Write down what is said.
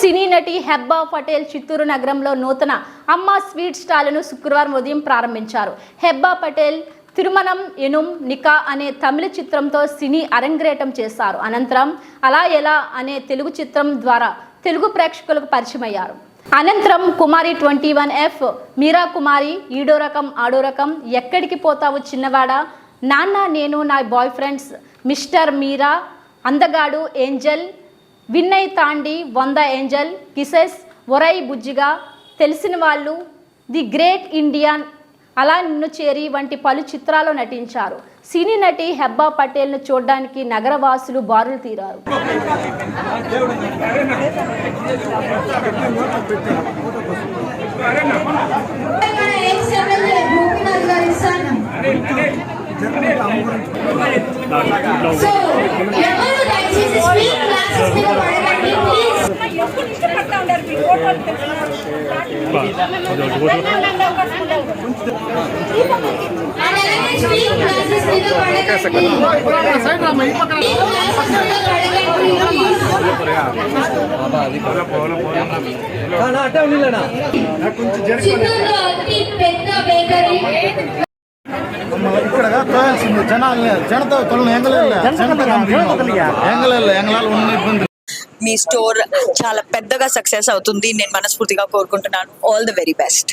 సినీ నటి హెబ్బా పటేల్ చిత్తూరు నగరంలో నూతన అమ్మ స్వీట్ స్టాల్ను శుక్రవారం ఉదయం ప్రారంభించారు. హెబ్బా పటేల్ తిరుమణం ఎనుం నికా అనే తమిళ చిత్రంతో సినీ అరంగేట్రం చేశారు. అనంతరం అలా ఎలా అనే తెలుగు చిత్రం ద్వారా తెలుగు ప్రేక్షకులకు పరిచయమయ్యారు. అనంతరం కుమారి 21F, మీరా కుమారి, ఈడో రకం ఆడో రకం, ఎక్కడికి పోతావు చిన్నవాడా, నాన్న నేను నా బాయ్ ఫ్రెండ్స్, మిస్టర్ మీరా, అందగాడు, ఏంజల్, విన్నయ్ తాండి, 100 ఏంజల్, కిసెస్, ఒరై బుజ్జిగా, తెలిసిన వాళ్ళు, ది గ్రేట్ ఇండియన్, అలా నిన్ను చేరి వంటి పలు చిత్రాల్లో నటించారు. సినీ నటి హెబ్బా పటేల్ను చూడడానికి నగరవాసులు బారులు తీరారు. ఇక్కడ తోయాల్సింది జనతో మీ స్టోర్ చాలా పెద్దగా సక్సెస్ అవుతుంది నేను మనస్ఫూర్తిగా కోరుకుంటున్నాను. All the very best.